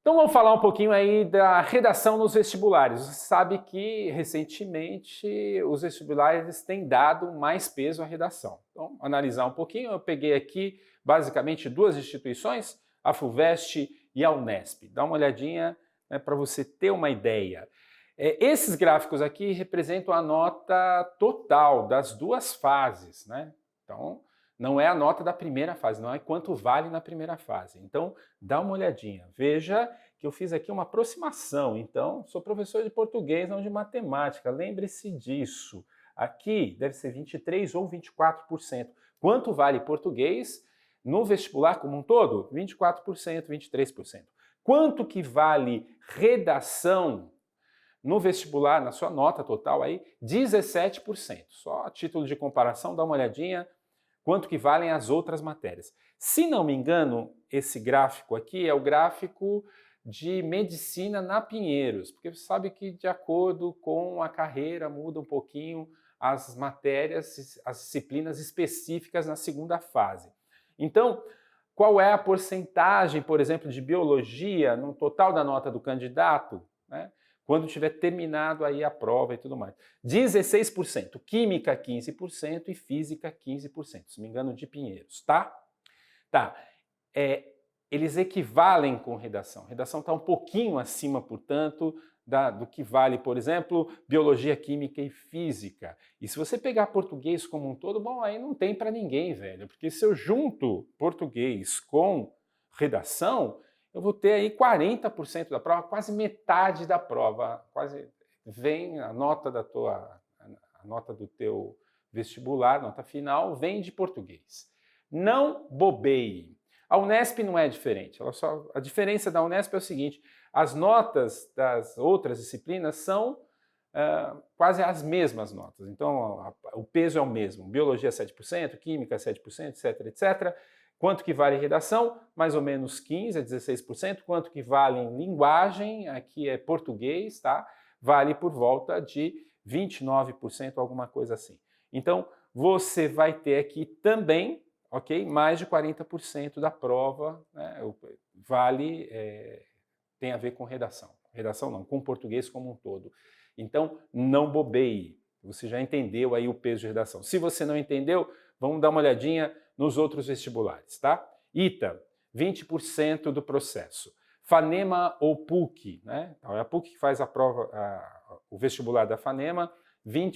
Então vamos falar um pouquinho aí da redação nos vestibulares. Você sabe que recentemente os vestibulares têm dado mais peso à redação. Então, analisar um pouquinho, eu peguei aqui basicamente duas instituições, a FUVEST e a Unesp. Dá uma olhadinha, né, para você ter uma ideia. Esses gráficos aqui representam a nota total das duas fases, né? Então, não é a nota da primeira fase, não é quanto vale na primeira fase. Então, dá uma olhadinha. Veja que eu fiz aqui uma aproximação. Então, sou professor de português, não de matemática. Lembre-se disso. Aqui deve ser 23% ou 24%. Quanto vale português no vestibular como um todo? 24%, 23%. Quanto que vale redação no vestibular, na sua nota total aí? 17%. Só a título de comparação, dá uma olhadinha. Quanto que valem as outras matérias. Se não me engano, esse gráfico aqui é o gráfico de medicina na Pinheiros, porque você sabe que de acordo com a carreira muda um pouquinho as matérias, as disciplinas específicas na segunda fase. Então, qual é a porcentagem, por exemplo, de biologia no total da nota do candidato, né? Quando tiver terminado aí a prova e tudo mais. 16%, química 15% e física 15%, se não me engano, de Pinheiros, tá? Tá. Eles equivalem com redação. Redação está um pouquinho acima, portanto, do que vale, por exemplo, biologia, química e física. E se você pegar português como um todo, bom, aí não tem para ninguém, velho, porque se eu junto português com redação, eu vou ter aí 40% da prova, quase metade da prova, quase vem a nota a nota do teu vestibular, nota final, vem de português. Não bobeie. A Unesp não é diferente. A diferença da Unesp é o seguinte: as notas das outras disciplinas são quase as mesmas notas. Então, o peso é o mesmo. Biologia 7%, química 7%, etc, etc. Quanto que vale redação? Mais ou menos 15% a 16%. Quanto que vale em linguagem? Aqui é português, tá? Vale por volta de 29%, alguma coisa assim. Então, você vai ter aqui também, ok? Mais de 40% da prova, né, tem a ver com redação. Redação não, com português como um todo. Então, não bobeie. Você já entendeu aí o peso de redação. Se você não entendeu, vamos dar uma olhadinha nos outros vestibulares, tá? ITA, 20% do processo. FANEMA ou PUC, né? Então, é a PUC que faz a prova, o vestibular da FANEMA,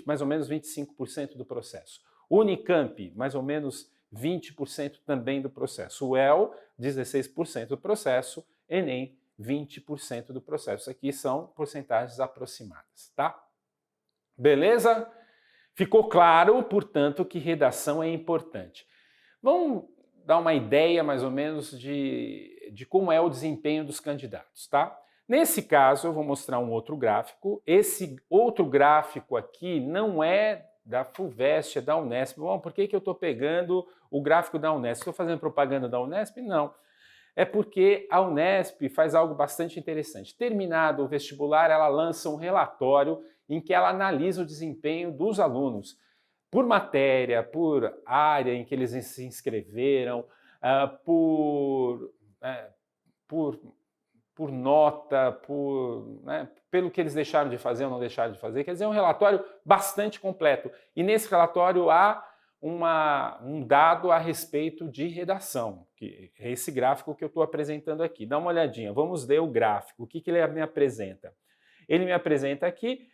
mais ou menos 25% do processo. Unicamp, mais ou menos 20% também do processo. UEL, 16% do processo. Enem, 20% do processo. Isso aqui são porcentagens aproximadas, tá? Beleza? Ficou claro, portanto, que redação é importante. Vamos dar uma ideia, mais ou menos, de como é o desempenho dos candidatos, tá? Nesse caso, eu vou mostrar um outro gráfico. Esse outro gráfico aqui não é da FUVEST, é da Unesp. Bom, por que eu estou pegando o gráfico da Unesp? Estou fazendo propaganda da Unesp? Não. É porque a Unesp faz algo bastante interessante. Terminado o vestibular, ela lança um relatório em que ela analisa o desempenho dos alunos por matéria, por área em que eles se inscreveram, por nota, pelo que eles deixaram de fazer ou não deixaram de fazer. Quer dizer, é um relatório bastante completo. E nesse relatório há um dado a respeito de redação, que é esse gráfico que eu estou apresentando aqui. Dá uma olhadinha, vamos ler o gráfico. O que ele me apresenta? Ele me apresenta aqui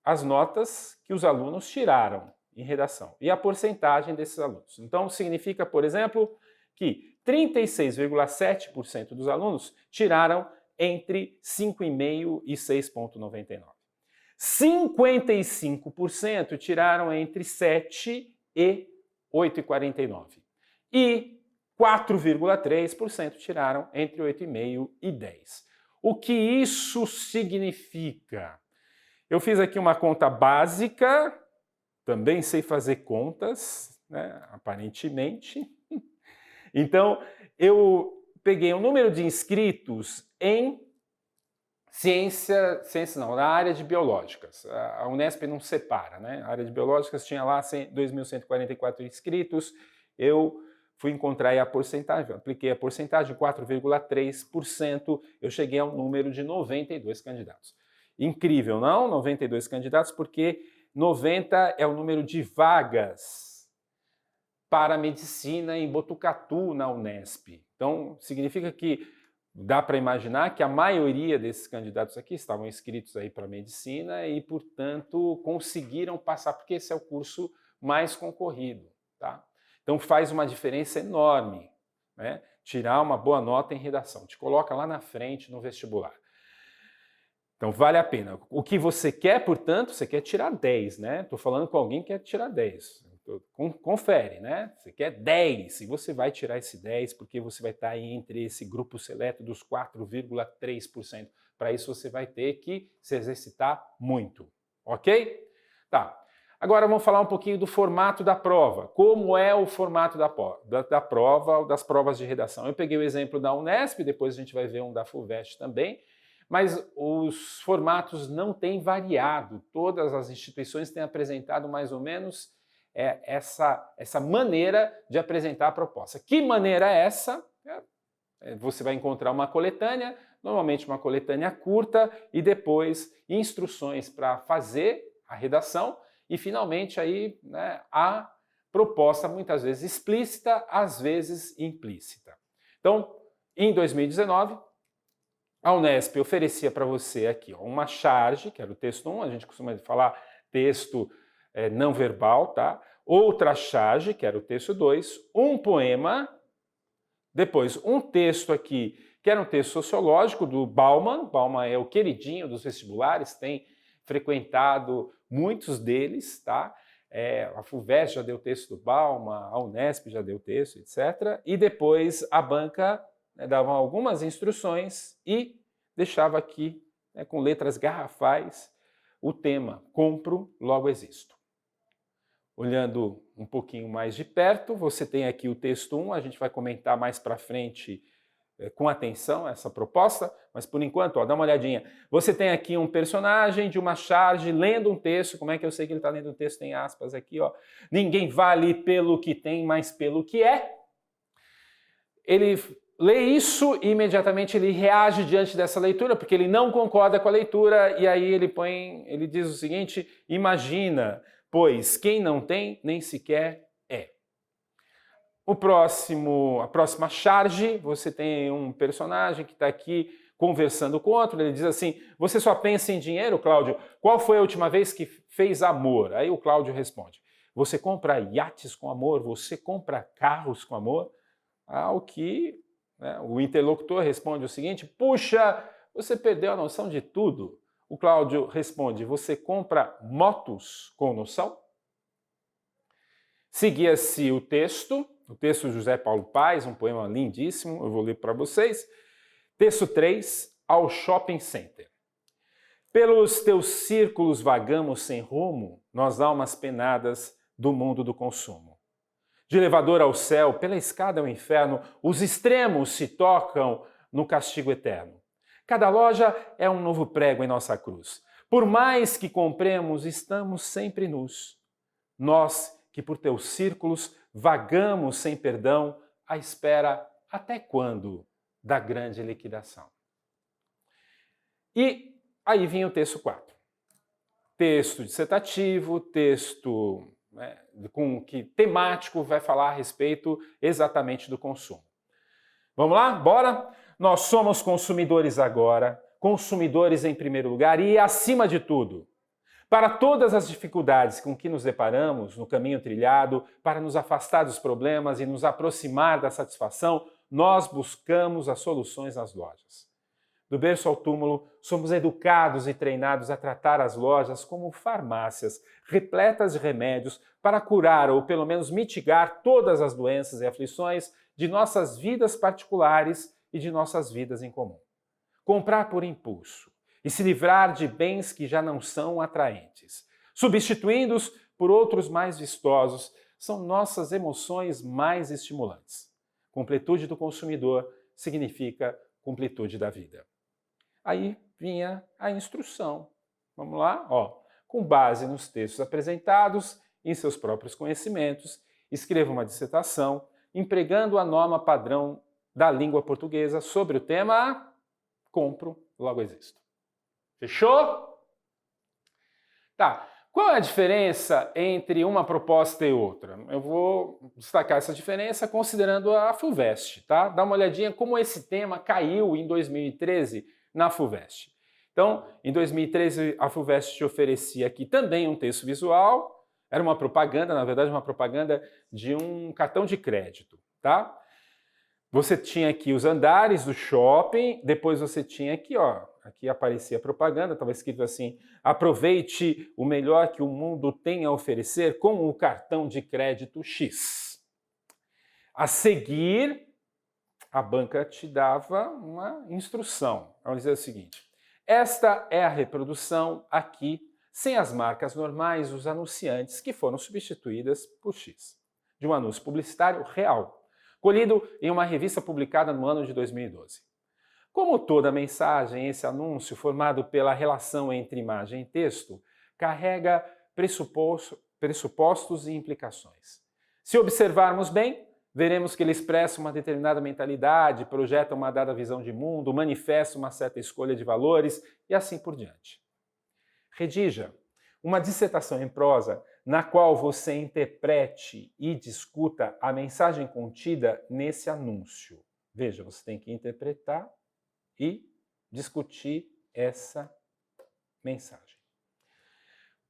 as notas que os alunos tiraram em redação e a porcentagem desses alunos. Então, significa, por exemplo, que 36,7% dos alunos tiraram entre 5,5 e 6,99. 55% tiraram entre 7 e 8,49. E 4,3% tiraram entre 8,5 e 10. O que isso significa? Eu fiz aqui uma conta básica, também sei fazer contas, né, aparentemente. Então, eu peguei o número de inscritos em na área de biológicas. A Unesp não separa, né? A área de biológicas tinha lá 2.144 inscritos, eu fui encontrar aí a porcentagem, apliquei a porcentagem, 4,3%, eu cheguei a um número de 92 candidatos. Incrível, não? 92 candidatos, porque 90 é o número de vagas para medicina em Botucatu, na Unesp. Então, significa que dá para imaginar que a maioria desses candidatos aqui estavam inscritos aí para medicina e, portanto, conseguiram passar, porque esse é o curso mais concorrido, tá? Então faz uma diferença enorme, né? Tirar uma boa nota em redação, te coloca lá na frente no vestibular. Então vale a pena. O que você quer, portanto, você quer tirar 10, né? Estou falando com alguém que quer tirar 10. Confere, né? Você quer 10 e você vai tirar esse 10 porque você vai estar aí entre esse grupo seleto dos 4,3%. Para isso você vai ter que se exercitar muito, ok? Tá. Agora vamos falar um pouquinho do formato da prova. Como é o formato da prova ou das provas de redação? Eu peguei o exemplo da Unesp, depois a gente vai ver um da FUVEST também, mas os formatos não têm variado. Todas as instituições têm apresentado mais ou menos essa maneira de apresentar a proposta. Que maneira é essa? Você vai encontrar uma coletânea, normalmente uma coletânea curta, e depois instruções para fazer a redação, e finalmente aí, né, a proposta muitas vezes explícita, às vezes implícita. Então, em 2019, a Unesp oferecia para você aqui uma charge, que era o texto 1, a gente costuma falar texto não verbal, tá? Outra charge, que era o texto 2, um poema, depois um texto aqui, que era um texto sociológico do Bauman. Bauman é o queridinho dos vestibulares, tem frequentado muitos deles, tá? A FUVEST já deu texto do Bauman, a Unesp já deu texto, etc. E depois a banca dava algumas instruções e deixava aqui, com letras garrafais, o tema: compro, logo existo. Olhando um pouquinho mais de perto, você tem aqui o texto 1, a gente vai comentar mais para frente com atenção essa proposta, mas por enquanto, ó, dá uma olhadinha. Você tem aqui um personagem de uma charge lendo um texto. Como é que eu sei que ele está lendo um texto? Tem aspas aqui, ó. Ninguém vale pelo que tem, mas pelo que é. Ele lê isso e imediatamente ele reage diante dessa leitura, porque ele não concorda com a leitura, e aí ele diz o seguinte: imagina, pois quem não tem, nem sequer é. A próxima charge, você tem um personagem que está aqui conversando com outro, ele diz assim: você só pensa em dinheiro, Cláudio? Qual foi a última vez que fez amor? Aí o Cláudio responde: você compra iates com amor? Você compra carros com amor? Ao que, né, o interlocutor responde o seguinte: puxa, você perdeu a noção de tudo. O Cláudio responde: você compra motos com noção? Seguia-se o texto de José Paulo Paes, um poema lindíssimo, eu vou ler para vocês. Texto 3, ao shopping center. Pelos teus círculos vagamos sem rumo, nós almas penadas do mundo do consumo. De elevador ao céu, pela escada ao inferno, os extremos se tocam no castigo eterno. Cada loja é um novo prego em nossa cruz. Por mais que compremos, estamos sempre nus. Nós que por teus círculos vagamos sem perdão, à espera até quando da grande liquidação. E aí vinha o texto 4. Texto dissertativo, texto com que temático vai falar a respeito exatamente do consumo. Vamos lá? Bora? Nós somos consumidores agora, consumidores em primeiro lugar e, acima de tudo, para todas as dificuldades com que nos deparamos no caminho trilhado, para nos afastar dos problemas e nos aproximar da satisfação, nós buscamos as soluções nas lojas. Do berço ao túmulo, somos educados e treinados a tratar as lojas como farmácias repletas de remédios para curar ou pelo menos mitigar todas as doenças e aflições de nossas vidas particulares e de nossas vidas em comum. Comprar por impulso e se livrar de bens que já não são atraentes, substituindo-os por outros mais vistosos, são nossas emoções mais estimulantes. Completude do consumidor significa completude da vida. Aí vinha a instrução. Vamos lá? Com base nos textos apresentados, em seus próprios conhecimentos, escreva uma dissertação empregando a norma padrão da língua portuguesa sobre o tema compro, logo existo. Fechou? Tá. Qual é a diferença entre uma proposta e outra? Eu vou destacar essa diferença considerando a FUVEST, tá? Dá uma olhadinha como esse tema caiu em 2013 na FUVEST. Então, em 2013, a FUVEST te oferecia aqui também um texto visual, era uma propaganda, na verdade, uma propaganda de um cartão de crédito, tá? Você tinha aqui os andares do shopping, depois você tinha aqui, ó, aqui aparecia a propaganda, estava escrito assim, aproveite o melhor que o mundo tem a oferecer com o cartão de crédito X. A seguir, a banca te dava uma instrução. Ela dizia o seguinte, esta é a reprodução aqui, sem as marcas normais dos anunciantes que foram substituídas por X, de um anúncio publicitário real, colhido em uma revista publicada no ano de 2012. Como toda mensagem, esse anúncio, formado pela relação entre imagem e texto, carrega pressupostos e implicações. Se observarmos bem, veremos que ele expressa uma determinada mentalidade, projeta uma dada visão de mundo, manifesta uma certa escolha de valores e assim por diante. Redija uma dissertação em prosa na qual você interprete e discuta a mensagem contida nesse anúncio. Veja, você tem que interpretar e discutir essa mensagem.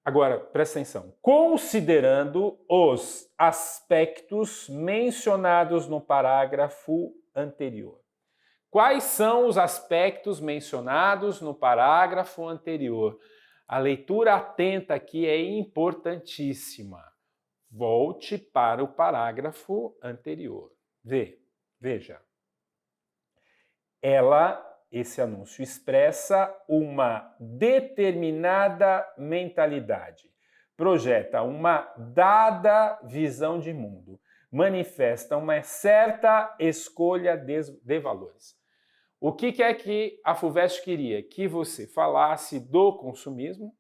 Agora, presta atenção. Considerando os aspectos mencionados no parágrafo anterior. Quais são os aspectos mencionados no parágrafo anterior? A leitura atenta aqui é importantíssima. Volte para o parágrafo anterior. Veja. Esse anúncio expressa uma determinada mentalidade, projeta uma dada visão de mundo, manifesta uma certa escolha de valores. O que é que a FUVEST queria? Que você falasse do consumismo,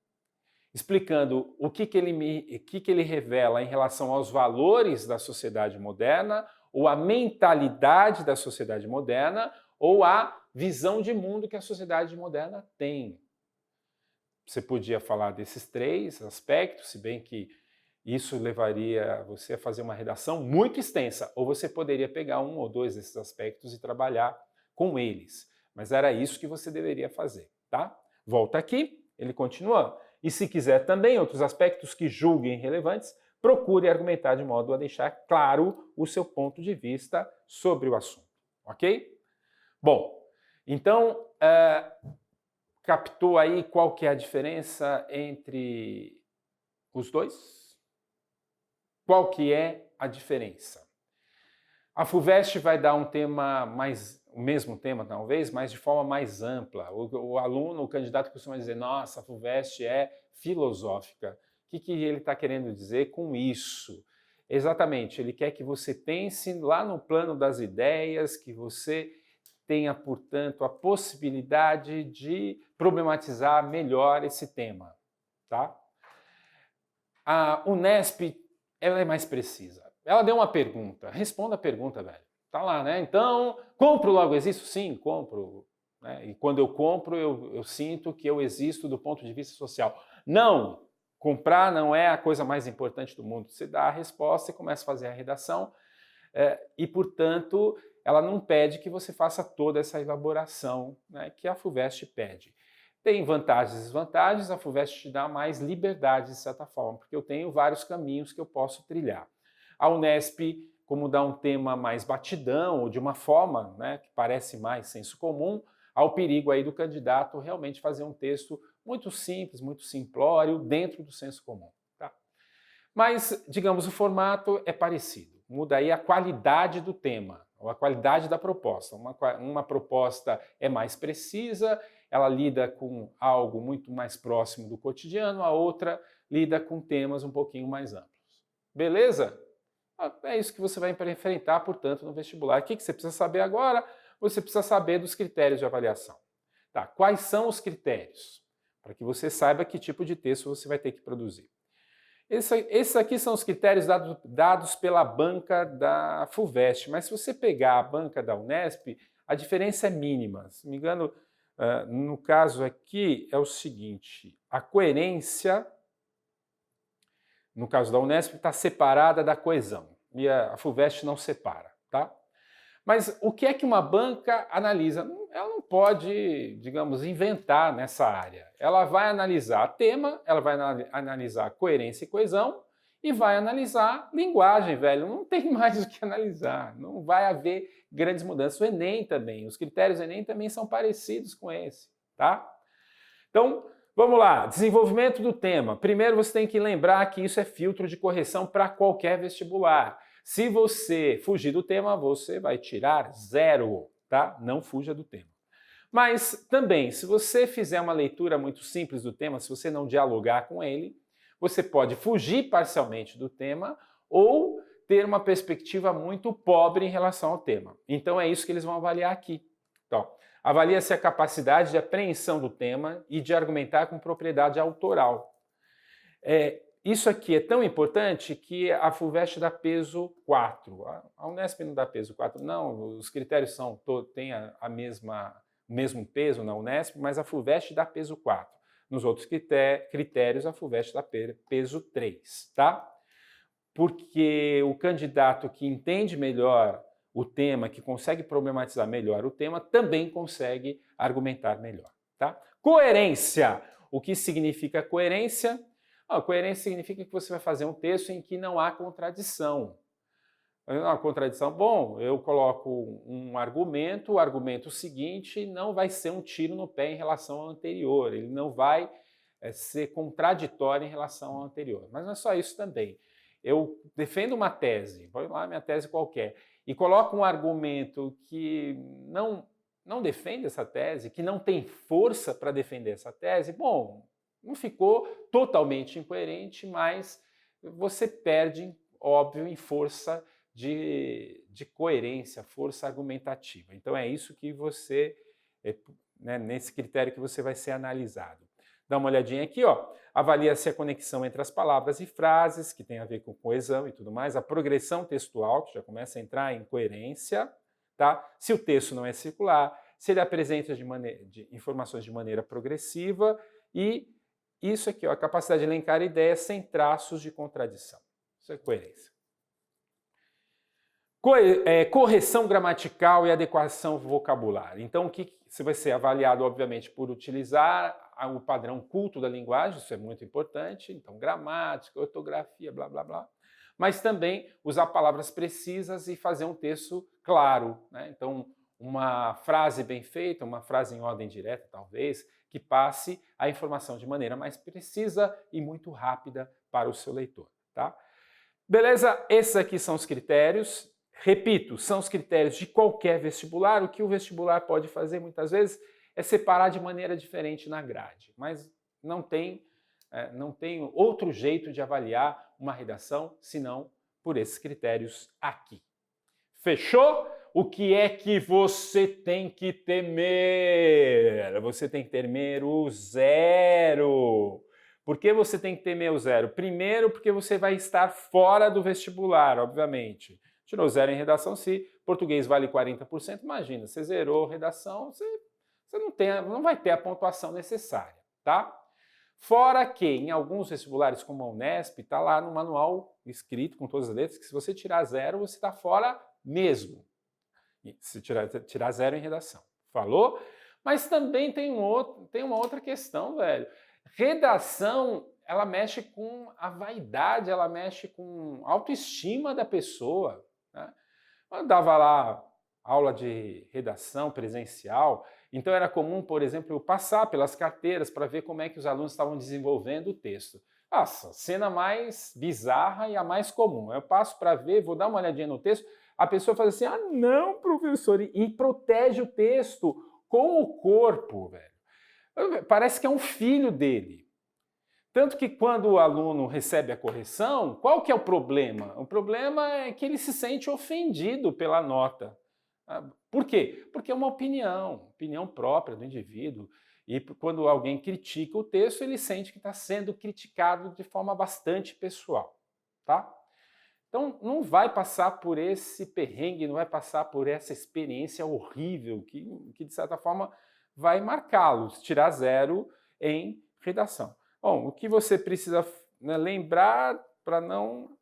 explicando o que ele revela em relação aos valores da sociedade moderna, ou a mentalidade da sociedade moderna, ou a visão de mundo que a sociedade moderna tem. Você podia falar desses três aspectos, se bem que isso levaria você a fazer uma redação muito extensa, ou você poderia pegar um ou dois desses aspectos e trabalhar com eles. Mas era isso que você deveria fazer, tá? Volta aqui, ele continua. E se quiser também outros aspectos que julguem relevantes, procure argumentar de modo a deixar claro o seu ponto de vista sobre o assunto, ok? Bom, então, captou aí qual que é a diferença entre os dois? Qual que é a diferença? A FUVEST vai dar um tema o mesmo tema talvez, mas de forma mais ampla. O aluno, o candidato costuma dizer, nossa, a FUVEST é filosófica. O que ele está querendo dizer com isso? Exatamente, ele quer que você pense lá no plano das ideias, que você tenha, portanto, a possibilidade de problematizar melhor esse tema, tá? A Unesp, ela é mais precisa. Ela deu uma pergunta, responda a pergunta, velho. Tá lá, né? Então, compro logo existo? Sim, compro. Né? E quando eu compro, eu sinto que eu existo do ponto de vista social. Não! Comprar não é a coisa mais importante do mundo. Você dá a resposta e começa a fazer a redação e, portanto, ela não pede que você faça toda essa elaboração, né, que a FUVEST pede. Tem vantagens e desvantagens, a FUVEST te dá mais liberdade, de certa forma, porque eu tenho vários caminhos que eu posso trilhar. A Unesp, como dá um tema mais batidão, ou de uma forma, né, que parece mais senso comum, há o perigo aí do candidato realmente fazer um texto muito simples, muito simplório, dentro do senso comum. Tá? Mas, digamos, o formato é parecido. Muda aí a qualidade do tema, ou a qualidade da proposta. Uma proposta é mais precisa, ela lida com algo muito mais próximo do cotidiano, a outra lida com temas um pouquinho mais amplos. Beleza? É isso que você vai enfrentar, portanto, no vestibular. O que você precisa saber agora? Você precisa saber dos critérios de avaliação. Tá, quais são os critérios? Para que você saiba que tipo de texto você vai ter que produzir. Esses aqui são os critérios dados pela banca da FUVEST, mas se você pegar a banca da Unesp, a diferença é mínima. Se não me engano, no caso aqui é o seguinte, a coerência, no caso da Unesp, está separada da coesão, e a FUVEST não separa, tá? Mas o que é que uma banca analisa? Ela não pode, digamos, inventar nessa área. Ela vai analisar tema, ela vai analisar coerência e coesão e vai analisar linguagem, velho. Não tem mais o que analisar. Não vai haver grandes mudanças. O Enem também, os critérios do Enem também são parecidos com esse, tá? Então, vamos lá. Desenvolvimento do tema. Primeiro você tem que lembrar que isso é filtro de correção para qualquer vestibular. Se você fugir do tema, você vai tirar 0, tá? Não fuja do tema. Mas também, se você fizer uma leitura muito simples do tema, se você não dialogar com ele, você pode fugir parcialmente do tema ou ter uma perspectiva muito pobre em relação ao tema. Então é isso que eles vão avaliar aqui. Então, avalia-se a capacidade de apreensão do tema e de argumentar com propriedade autoral. Isso aqui é tão importante que a FUVEST dá peso 4. A Unesp não dá peso 4, não. Os critérios têm o mesmo peso na Unesp, mas a FUVEST dá peso 4. Nos outros critérios, a FUVEST dá peso 3, tá? Porque o candidato que entende melhor o tema, que consegue problematizar melhor o tema, também consegue argumentar melhor, tá? Coerência. O que significa coerência? Coerência significa que você vai fazer um texto em que não há contradição. Uma contradição, bom, eu coloco um argumento, o argumento seguinte não vai ser um tiro no pé em relação ao anterior, ele não vai ser contraditório em relação ao anterior. Mas não é só isso também. Eu defendo uma tese, vou lá, minha tese qualquer, e coloco um argumento que não defende essa tese, que não tem força para defender essa tese, bom, não ficou totalmente incoerente, mas você perde, óbvio, em força de coerência, força argumentativa. Então é isso que você, nesse critério que você vai ser analisado. Dá uma olhadinha aqui, ó. Avalia-se a conexão entre as palavras e frases, que tem a ver com coesão e tudo mais, a progressão textual, que já começa a entrar em coerência, tá? Se o texto não é circular, se ele apresenta informações de maneira progressiva e isso aqui, ó, a capacidade de elencar ideias sem traços de contradição. Isso é coerência. Correção gramatical e adequação vocabular. Então, o que você vai ser avaliado, obviamente, por utilizar o padrão culto da linguagem, isso é muito importante, então gramática, ortografia, blá, blá, blá. Mas também usar palavras precisas e fazer um texto claro, né? Então, uma frase bem feita, uma frase em ordem direta, talvez, que passe a informação de maneira mais precisa e muito rápida para o seu leitor, tá? Beleza? Esses aqui são os critérios. Repito, são os critérios de qualquer vestibular. O que o vestibular pode fazer, muitas vezes, é separar de maneira diferente na grade. Mas não tem outro jeito de avaliar uma redação, senão por esses critérios aqui. Fechou? O que é que você tem que temer? Você tem que temer o 0. Por que você tem que temer o 0? Primeiro, porque você vai estar fora do vestibular, obviamente. Tirou 0 em redação, se português vale 40%, imagina, você zerou redação, você não vai ter a pontuação necessária, tá? Fora que, em alguns vestibulares, como a Unesp, está lá no manual escrito com todas as letras, que se você tirar 0, você está fora mesmo. Se tirar 0 em redação. Falou? Mas também tem uma outra questão, velho. Redação, ela mexe com a vaidade, ela mexe com a autoestima da pessoa, né? Eu dava lá aula de redação presencial, então era comum, por exemplo, eu passar pelas carteiras para ver como é que os alunos estavam desenvolvendo o texto. Nossa, cena mais bizarra e a mais comum. Eu passo para ver, vou dar uma olhadinha no texto, a pessoa faz assim, não, professor, e protege o texto com o corpo, velho. Parece que é um filho dele. Tanto que quando o aluno recebe a correção, qual que é o problema? O problema é que ele se sente ofendido pela nota. Por quê? Porque é uma opinião própria do indivíduo. E quando alguém critica o texto, ele sente que está sendo criticado de forma bastante pessoal, tá? Então, não vai passar por esse perrengue, não vai passar por essa experiência horrível que de certa forma, vai marcá-los, tirar 0 em redação. Bom, o que você precisa, né, lembrar para não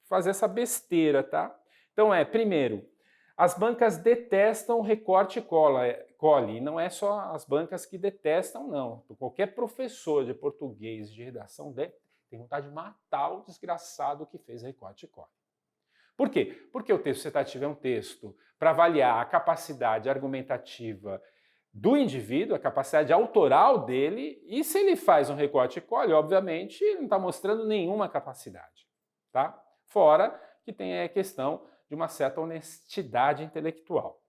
fazer essa besteira, tá? Então primeiro, as bancas detestam recorte e cole, e não é só as bancas que detestam, não. Qualquer professor de português de redação tem vontade de matar o desgraçado que fez recorte e cole. Por quê? Porque o texto citativo é um texto para avaliar a capacidade argumentativa do indivíduo, a capacidade autoral dele, e se ele faz um recorte e cole, obviamente, ele não está mostrando nenhuma capacidade, tá? Fora que tem a questão de uma certa honestidade intelectual.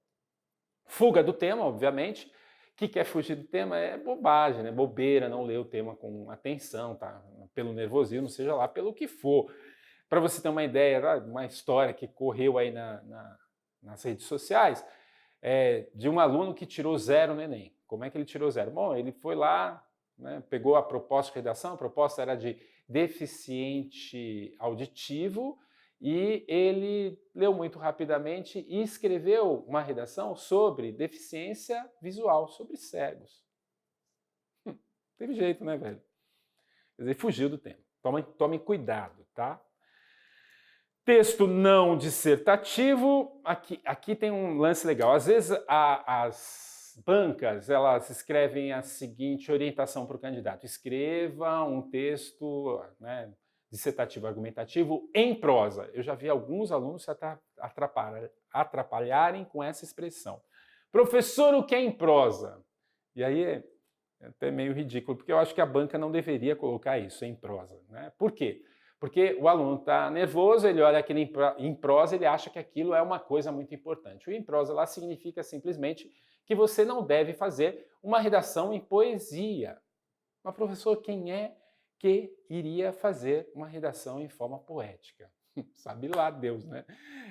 Fuga do tema, obviamente. Que quer fugir do tema é bobagem, né? Bobeira, não ler o tema com atenção, tá? Pelo nervosismo, seja lá pelo que for. Para você ter uma ideia, uma história que correu aí nas redes sociais, de um aluno que tirou 0 no Enem. Como é que ele tirou 0? Bom, ele foi lá, né, pegou a proposta de redação, a proposta era de deficiente auditivo, e ele leu muito rapidamente e escreveu uma redação sobre deficiência visual, sobre cegos. Teve jeito, né, velho? Quer dizer, fugiu do tema. Tome cuidado, tá? Texto não dissertativo, aqui tem um lance legal. Às vezes as bancas, elas escrevem a seguinte orientação para o candidato: escreva um texto, né, dissertativo argumentativo em prosa. Eu já vi alguns alunos se atrapalharem com essa expressão. Professor, o que é em prosa? E aí é até meio ridículo, porque eu acho que a banca não deveria colocar isso em prosa, né? Por quê? Porque o aluno está nervoso, ele olha aquilo em prosa, ele acha que aquilo é uma coisa muito importante. O em prosa lá significa simplesmente que você não deve fazer uma redação em poesia. Mas, professor, quem é que iria fazer uma redação em forma poética? Sabe lá Deus, né?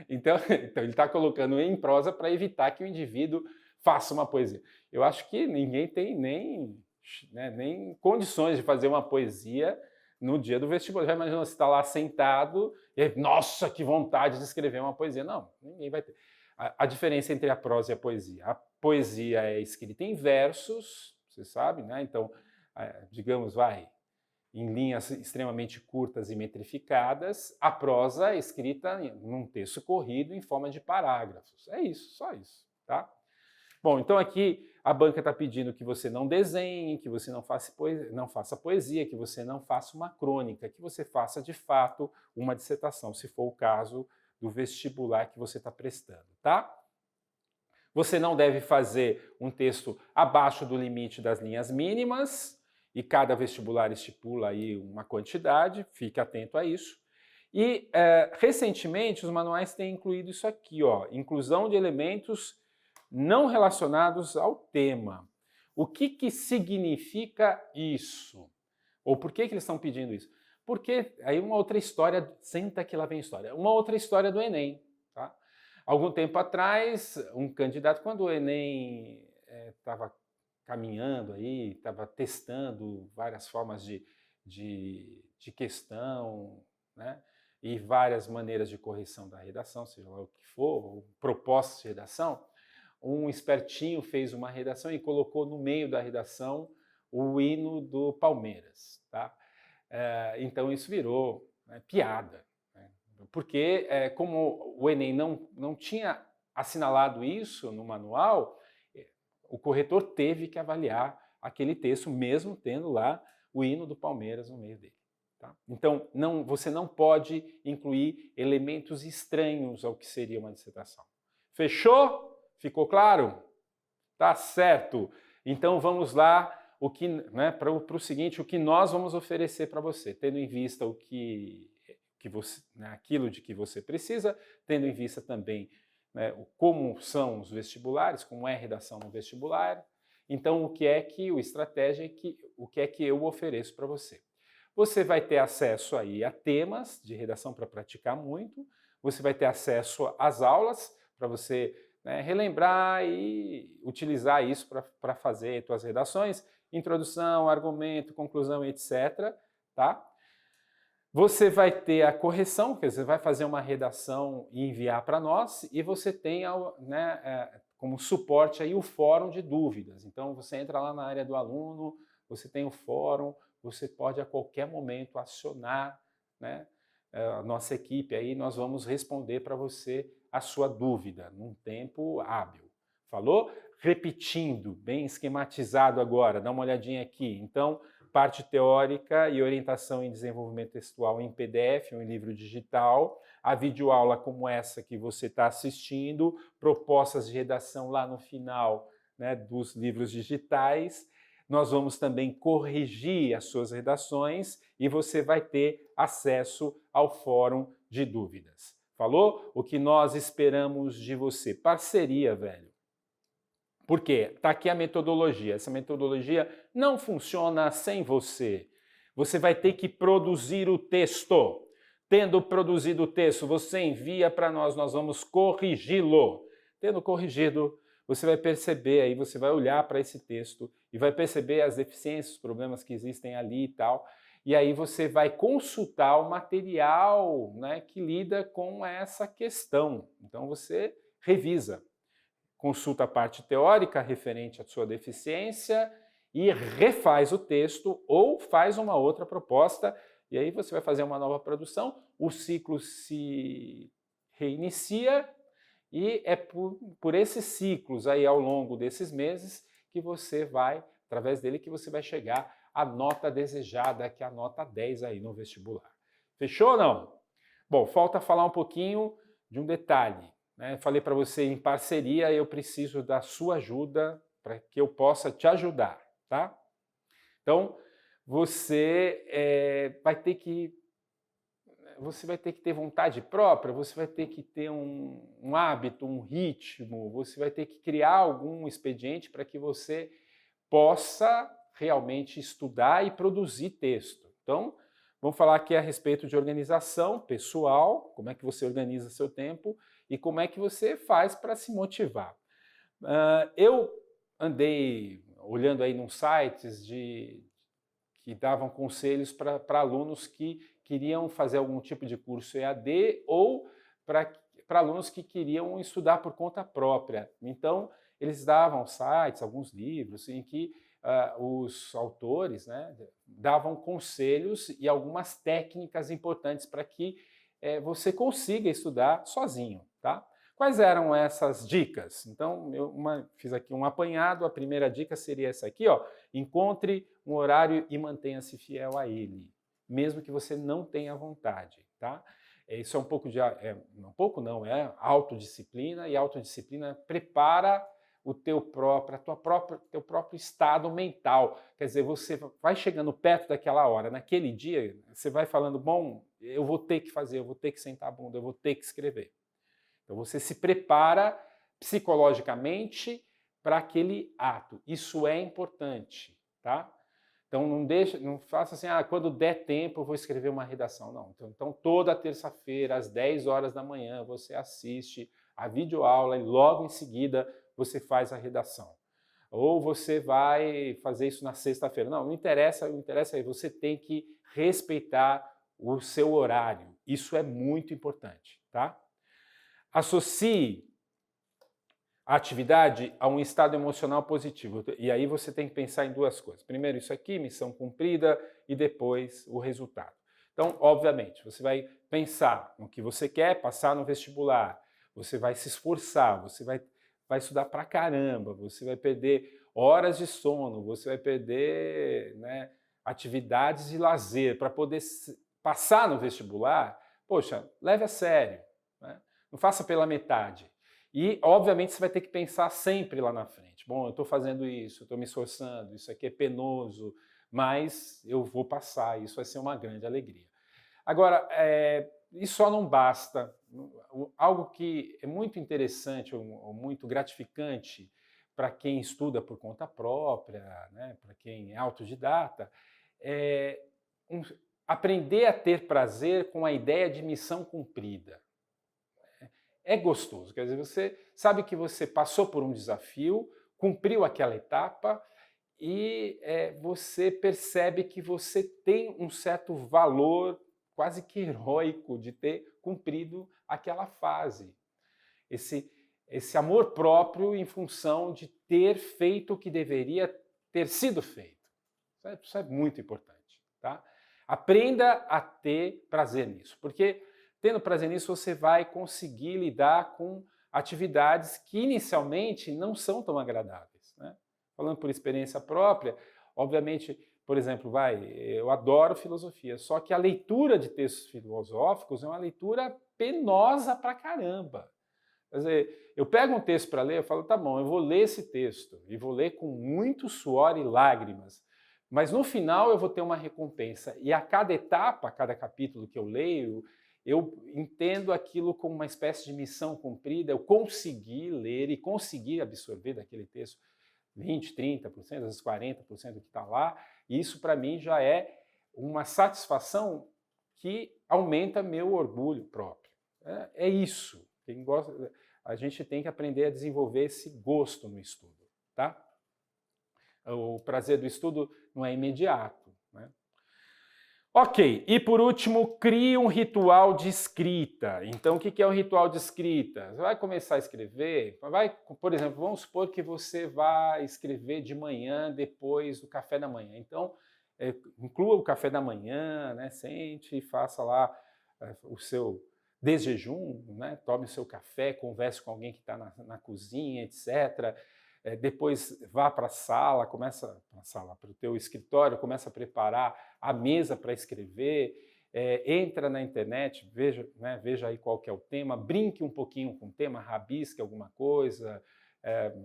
Então ele está colocando em prosa para evitar que o indivíduo faça uma poesia. Eu acho que ninguém tem nem condições de fazer uma poesia no dia do vestibular. Já imaginou, você está lá sentado e aí, nossa, que vontade de escrever uma poesia. Não, ninguém vai ter. A diferença entre a prosa e a poesia. A poesia é escrita em versos, você sabe, né? Então, digamos, em linhas extremamente curtas e metrificadas. A prosa é escrita num texto corrido em forma de parágrafos. É isso, só isso, tá? Bom, então aqui a banca está pedindo que você não desenhe, que você não faça poesia, que você não faça uma crônica, que você faça de fato uma dissertação, se for o caso do vestibular que você está prestando, tá? Você não deve fazer um texto abaixo do limite das linhas mínimas, e cada vestibular estipula aí uma quantidade, fique atento a isso. E recentemente os manuais têm incluído isso aqui, ó, inclusão de elementos não relacionados ao tema. O que significa isso? Ou por que eles estão pedindo isso? Porque aí uma outra história, senta que lá vem história, uma outra história do Enem. Tá? Algum tempo atrás, um candidato, quando o Enem estava caminhando aí, estava testando várias formas de questão, né? E várias maneiras de correção da redação, seja lá o que for, ou propostas de redação, um espertinho fez uma redação e colocou no meio da redação o hino do Palmeiras. Tá? Então isso virou piada. Né? Porque como o Enem não tinha assinalado isso no manual, o corretor teve que avaliar aquele texto, mesmo tendo lá o hino do Palmeiras no meio dele. Tá? Então, você não pode incluir elementos estranhos ao que seria uma dissertação. Fechou? Ficou claro? Tá certo. Então, vamos lá para o seguinte, o que nós vamos oferecer para você, tendo em vista aquilo de que você precisa, tendo em vista também como são os vestibulares, como é a redação no vestibular. Então, o que é que eu ofereço para você? Você vai ter acesso aí a temas de redação para praticar muito, você vai ter acesso às aulas para você né, relembrar e utilizar isso para fazer suas redações, introdução, argumento, conclusão, etc. Tá? Você vai ter a correção, quer dizer, vai fazer uma redação e enviar para nós, e você tem, né, como suporte aí o fórum de dúvidas. Então você entra lá na área do aluno, você tem o fórum, você pode a qualquer momento acionar, né, a nossa equipe aí, nós vamos responder para você a sua dúvida num tempo hábil. Falou? Repetindo, bem esquematizado agora, dá uma olhadinha aqui. Então, parte teórica e orientação em desenvolvimento textual em PDF, um livro digital, a videoaula como essa que você está assistindo, propostas de redação lá no final, né, dos livros digitais. Nós vamos também corrigir as suas redações e você vai ter acesso ao fórum de dúvidas. Falou? O que nós esperamos de você? Parceria, velho. Por quê? Está aqui a metodologia. Essa metodologia não funciona sem você. Você vai ter que produzir o texto. Tendo produzido o texto, você envia para nós, nós vamos corrigi-lo. Tendo corrigido, você vai perceber, aí você vai olhar para esse texto e vai perceber as deficiências, os problemas que existem ali e tal. E aí você vai consultar o material, né, que lida com essa questão. Então você revisa. Consulta a parte teórica referente à sua deficiência e refaz o texto ou faz uma outra proposta e aí você vai fazer uma nova produção, o ciclo se reinicia e é por esses ciclos aí ao longo desses meses que você vai, através dele, que você vai chegar à nota desejada, que é a nota 10 aí no vestibular. Fechou ou não? Bom, falta falar um pouquinho de um detalhe. Falei para você em parceria, eu preciso da sua ajuda para que eu possa te ajudar, tá? Então, você vai ter que ter vontade própria, você vai ter que ter um hábito, um ritmo, você vai ter que criar algum expediente para que você possa realmente estudar e produzir texto. Então, vamos falar aqui a respeito de organização pessoal, como é que você organiza seu tempo e como é que você faz para se motivar. Eu andei olhando aí nos sites que davam conselhos para alunos que queriam fazer algum tipo de curso EAD ou para alunos que queriam estudar por conta própria. Então, eles davam sites, alguns livros, em que os autores, né, davam conselhos e algumas técnicas importantes para que você consiga estudar sozinho, tá? Quais eram essas dicas? Então, eu fiz aqui um apanhado. A primeira dica seria essa aqui, ó. Encontre um horário e mantenha-se fiel a ele, mesmo que você não tenha vontade, tá? Isso é um pouco é autodisciplina, e autodisciplina prepara o teu próprio estado mental. Quer dizer, você vai chegando perto daquela hora, naquele dia, você vai falando, bom, eu vou ter que fazer, eu vou ter que sentar a bunda, eu vou ter que escrever. Então você se prepara psicologicamente para aquele ato. Isso é importante, tá? Então não faça assim, quando der tempo eu vou escrever uma redação. Não. Então toda terça-feira, às 10 horas da manhã, você assiste a videoaula e logo em seguida você faz a redação. Ou você vai fazer isso na sexta-feira. Não interessa, aí, você tem que respeitar o seu horário. Isso é muito importante, tá? Associe a atividade a um estado emocional positivo. E aí você tem que pensar em duas coisas. Primeiro, isso aqui, missão cumprida, e depois o resultado. Então, obviamente, você vai pensar no que você quer passar no vestibular, você vai se esforçar, você vai estudar pra caramba, você vai perder horas de sono, você vai perder, né, atividades de lazer para poder passar no vestibular. Poxa, leve a sério, né? Não faça pela metade. E, obviamente, você vai ter que pensar sempre lá na frente. Bom, eu estou fazendo isso, estou me esforçando, isso aqui é penoso, mas eu vou passar, isso vai ser uma grande alegria. Agora, isso só não basta. Algo que é muito interessante ou muito gratificante para quem estuda por conta própria, né, para quem é autodidata, é aprender a ter prazer com a ideia de missão cumprida. é gostoso. Quer dizer, você sabe que você passou por um desafio, cumpriu aquela etapa e você percebe que você tem um certo valor quase que heróico de ter cumprido aquela fase. Esse amor próprio em função de ter feito o que deveria ter sido feito. Isso é muito importante, tá? Aprenda a ter prazer nisso, porque tendo prazer nisso você vai conseguir lidar com atividades que inicialmente não são tão agradáveis, né? Falando por experiência própria, obviamente, por exemplo, eu adoro filosofia, só que a leitura de textos filosóficos é uma leitura penosa pra caramba. Quer dizer, eu pego um texto para ler, eu falo, tá bom, eu vou ler esse texto, e vou ler com muito suor e lágrimas, mas no final eu vou ter uma recompensa. E a cada etapa, a cada capítulo que eu leio, eu entendo aquilo como uma espécie de missão cumprida, eu consegui ler e consegui absorver daquele texto 20, 30%, às vezes 40% do que está lá, e isso para mim já é uma satisfação que aumenta meu orgulho próprio. É isso. Quem gosta, a gente tem que aprender a desenvolver esse gosto no estudo, tá? O prazer do estudo não é imediato, né? Ok, e por último, crie um ritual de escrita. Então, o que é um ritual de escrita? Você vai começar a escrever, por exemplo, vamos supor que você vai escrever de manhã depois do café da manhã. Então, inclua o café da manhã, né? Sente e faça lá o seu desjejum, né? Tome o seu café, converse com alguém que está na cozinha, etc. Depois vá para a sala, para o teu escritório, começa a preparar a mesa para escrever, entra na internet, veja aí qual que é o tema, brinque um pouquinho com o tema, rabisque alguma coisa,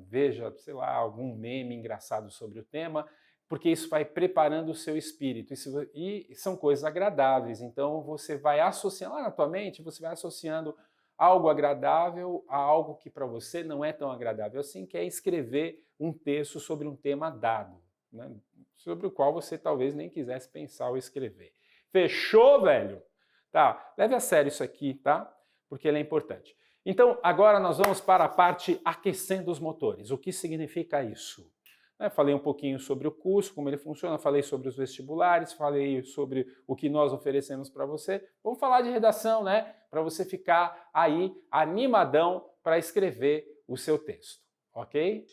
veja, sei lá, algum meme engraçado sobre o tema, porque isso vai preparando o seu espírito. E são coisas agradáveis, então você vai associando, lá na tua mente, você vai associando algo agradável a algo que para você não é tão agradável assim, que é escrever um texto sobre um tema dado, né? Sobre o qual você talvez nem quisesse pensar ou escrever. Fechou, velho? Tá, leve a sério isso aqui, tá? Porque ele é importante. Então, agora nós vamos para a parte aquecendo os motores. O que significa isso? Falei um pouquinho sobre o curso, como ele funciona, falei sobre os vestibulares, falei sobre o que nós oferecemos para você. Vamos falar de redação, né? Para você ficar aí animadão para escrever o seu texto, ok?